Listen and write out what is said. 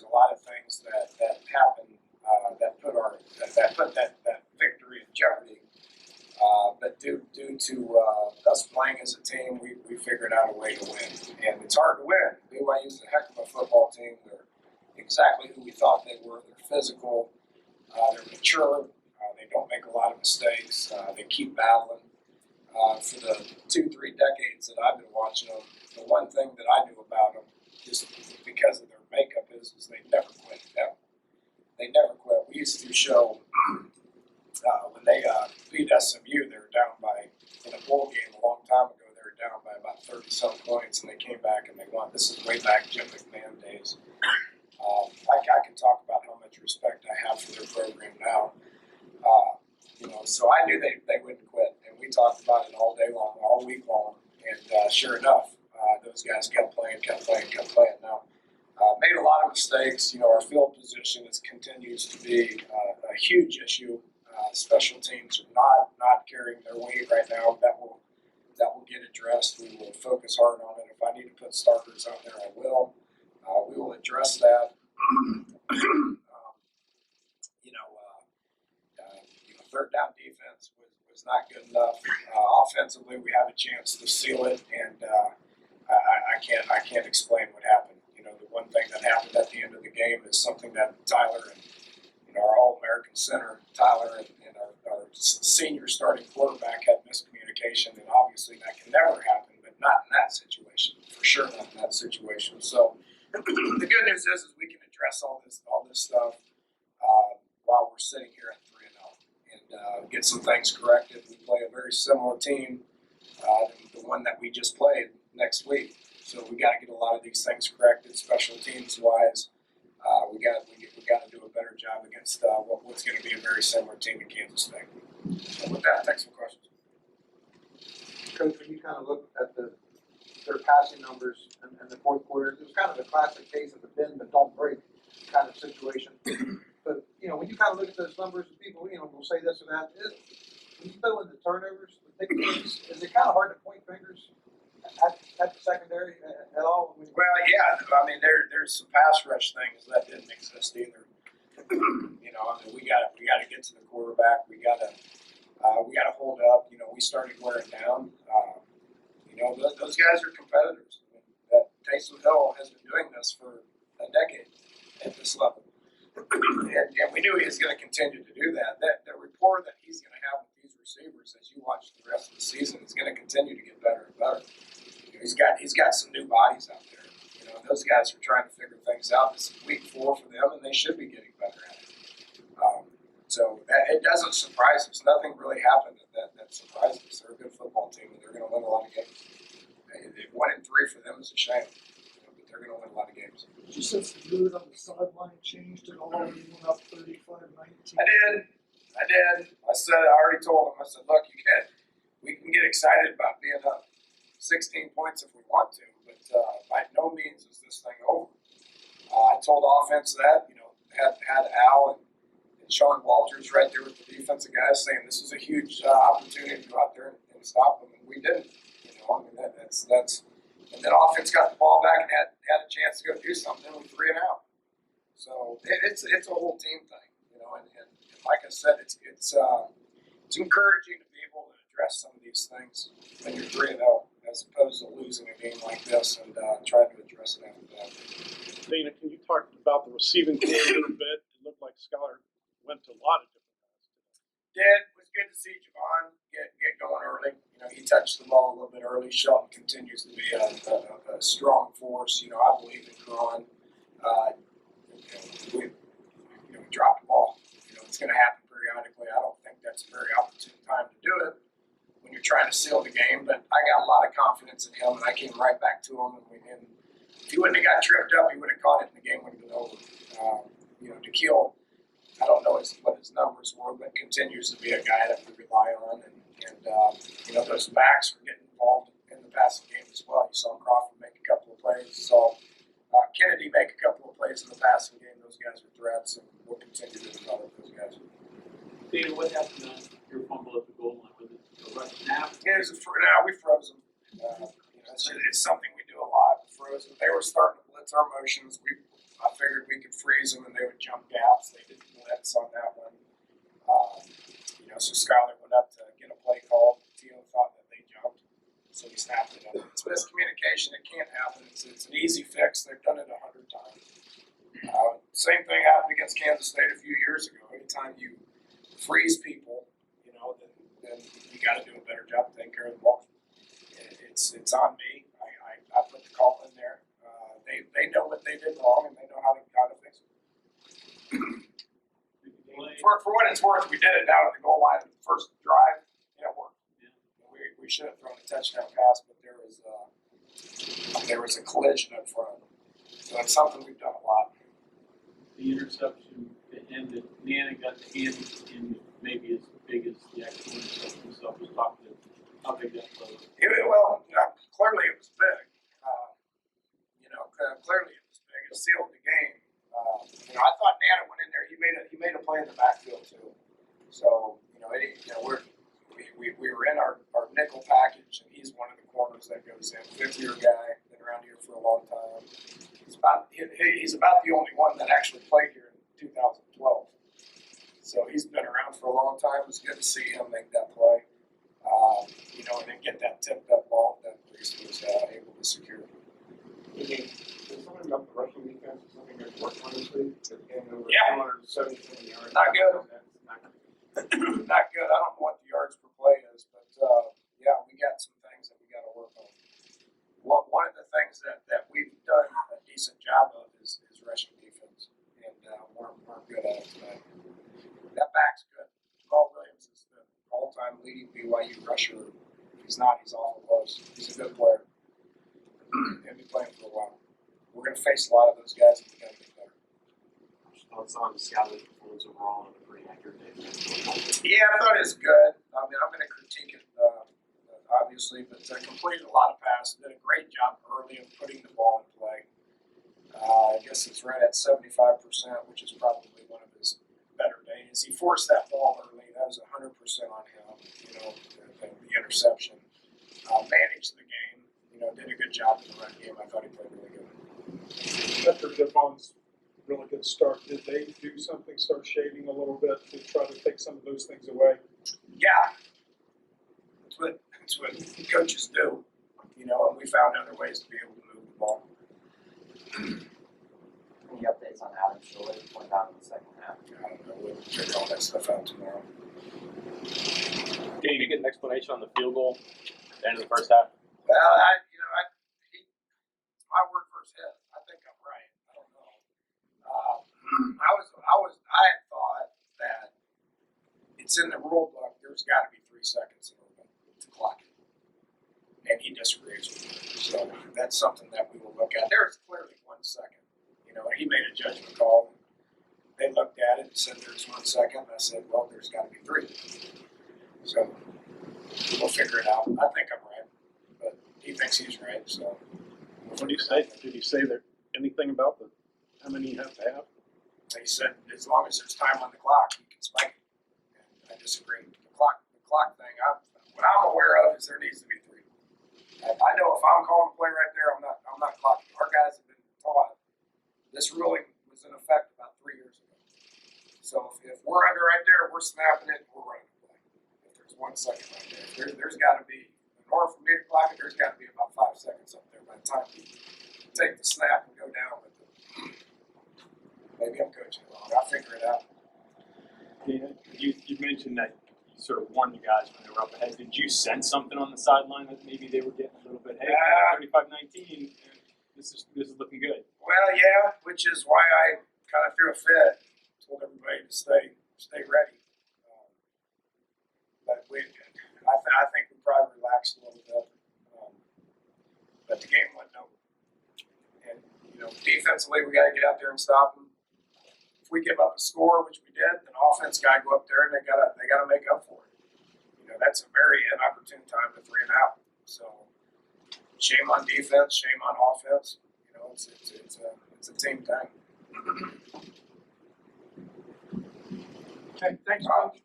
there's a lot of things that happen that put that victory in jeopardy. But due to us playing as a team, we figured out a way to win. And it's hard to win. BYU's a heck of a football team. They're exactly who we thought they were. They're physical. They're mature. They don't make a lot of mistakes. They keep battling. For the 2-3 decades that I've been watching them, the one thing that I knew about them, just because of their makeup, is they never quit. They never quit. We used to show when they beat SMU, they were down by, in a bowl game a long time ago, they were down by about 30-some points, and they came back and they won. This is way back Jim McMahon days. I can talk about how much respect I have for their program now. So I knew they wouldn't quit, and we talked about it all day long, all week long, and sure enough, those guys kept playing. Now, made a lot of mistakes. Our field position continues to be a huge issue. Special teams are not carrying their weight right now. That will get addressed. We will focus hard on it. If I need to put starters out there, I will. We will address that. Third down defense was not good enough. Offensively, we have a chance to seal it, and I can't explain what happened. The one thing that happened at the end of the game is something that Tyler and our All-American center, Tyler, and our senior starting quarterback had miscommunication, and obviously that can never happen, but not in that situation, for sure not in that situation. So the good news is we can address all this stuff while we're sitting here at 3-0 and get some things corrected. We play a very similar team to the one that we just played next week. So we got to get a lot of these things corrected, special teams wise. We got to do a better job against what's going to be a very similar team in Kansas State. So with that, thanks for questions. Coach, when you kind of look at their passing numbers in the fourth quarter, it was kind of a classic case of the bend but don't break kind of situation. But when you kind of look at those numbers, people will say this or that. When you throw in the turnovers, the big things, is it kind of hard to point fingers at the secondary at all? Well, yeah. I mean, there's some pass rush things that didn't exist either. We got to get to the quarterback. We got to hold up. We started wearing down. Those guys are competitors. That Taysom Hill has been doing this for a decade at this level, and we knew he was going to continue to do that. The rapport that he's going to have with these receivers as you watch the rest of the season is going to continue to get better and better. He's got some new bodies out there. Those guys are trying to figure things out. This is week 4 for them, and they should be getting better at it. So it doesn't surprise us. Nothing really happened that surprised us. They're a good football team, and they're going to win a lot of games. 1-3 for them is a shame, but they're going to win a lot of games. Did you sense the mood on the sideline changed at all when you went up 35-19? I did. I already told them. I said, look, we can get excited about being up 16 points if we want to, but by no means is this thing over. I told the offense that, had Al and Sean Walters right there with the defensive guys saying this is a huge opportunity to go out there and stop them, and we didn't. That's and then offense got the ball back and had a chance to go do something, and we 3 and out. So it's a whole team thing, and like I said, it's encouraging to be able to address some of these things when you're 3-0, as opposed to losing a game like this and trying to address it after that. Dana, can you talk about the receiving corps a little bit? It looked like Scholar went to a lot of different guys. It was good to see Javon get going early. He touched the ball a little bit early. Shelton continues to be a strong force. I believe in Karan. We dropped the ball. It's going to happen periodically. I don't think that's a very opportune time to do it when you're trying to seal the game. But I got a lot of confidence in him, and I came right back to him. And if he wouldn't have got tripped up, he would have caught it, and the game would have been over. DeKeel, I don't know what his numbers were, but continues to be a guy that we rely on. And those backs are getting involved in the passing game as well. You saw Crawford make a couple of plays. You saw Kennedy make a couple of plays in the passing game. Those guys are threats, and we'll continue to develop those guys. Dana, what happened on your fumble at the goal line? Was it a rush snap? Yeah, we froze them. It's something we do a lot. We froze them. They were starting to blitz our motions. I figured we could could freeze them and they would jump gaps. They did blitz on that one. So Skylar went up to get a play call. Tio thought that they jumped, so he snapped it up. It's miscommunication. It can't happen. It's an easy fix. They've done it 100 times. Same thing happened against Kansas State a few years ago. Anytime you freeze people, then you got to do a better job taking care of the ball. It's on me. I put the call in there. They know what they did wrong and they know how to fix it. For what it's worth, we did it down at the goal line the first drive. It worked. Yeah. We should have thrown a touchdown pass, but there was a collision up front. So it's something we've done a lot. The interception, the end that Nana got the hand in maybe as big as the actual interception itself was talking to how big that was. Clearly it was big. Clearly it was big. It sealed the game. I thought Nana went in there. He made a play in the backfield too. So we were in our nickel package, and he's one of the corners that goes in. 5th-year guy, been around here for a long time. He's about the only one that actually played here in 2012. So he's been around for a long time. It was good to see him make that play. And then get that tipped up ball that Reese was able to secure. Is something about the rushing defense or something that's worked on this week? Yeah. 277 yards. Not good. That's not good. Not good. I don't know what the yards per play is, but we got some things that we got to work on. One of the things that we've done a decent job of is rushing defense, and we're good at it tonight. That back's good. Jamal Williams is the all-time leading BYU rusher. If he's not, he's awful close. He's a good player. He'll be playing for a while. We're going to face a lot of those guys, and we got to get better. Thoughts on the scouting performance overall and a pretty accurate day. Yeah, I thought it was good. I mean, I'm going to critique it, obviously, but completed a lot of passes. Did a great job early of putting the ball in play. I guess it's right at 75%, which is probably one of his better days. He forced that ball early. That was 100% on him. The interception. Managed the game. Did a good job in the run game. I thought he played really good. After Devon's really good start, did they do something, start shading a little bit to try to take some of those things away? Yeah, that's what coaches do. And we found other ways to be able to move the ball. Any updates on Adam Schuller going down in the second half? I don't know. We'll figure all that stuff out tomorrow. Can you get an explanation on the field goal at the end of the first half? Well, my word versus his. I think I'm right. I don't know. I had thought that it's in the rule book. There's got to be 3 seconds in order to clock it, and he disagrees with me. So that's something that we will look at. There is clearly 1 second. He made a judgment call. They looked at it and said there's 1 second. And I said, well, there's got to be 3. So we'll figure it out. I think I'm right, but he thinks he's right. So. What did he say? Did he say there anything about how many you have to have? He said as long as there's time on the clock, you can spike it. And I disagree. The clock thing. What I'm aware of is there needs to be 3. I know if I'm calling a play right there, I'm not clocking. Our guys have been taught this ruling was in effect about 3 years ago. So if we're under right there, we're snapping it, we're running the play. If there's 1 second right there, there's got to be. In order for me to clock it, there's got to be about 5 seconds up there by the time you take the snap and go down with it. Maybe I'm coaching wrong. I'll figure it out. Yeah, you mentioned that you sort of warned the guys when they were up ahead. Did you sense something on the sideline that maybe they were getting a little bit, hey, 35-19, this is looking good? Well, yeah, which is why I kind of threw a fit. Told everybody to stay ready. But I think we probably relaxed a little bit. But the game wasn't over. And, defensively, we got to get out there and stop them. If we give up a score, which we did, then offense got to go up there and they got to make up for it. That's a very inopportune time to 3 and out. So, shame on defense, shame on offense. It's a team thing. Okay, thanks, Coach.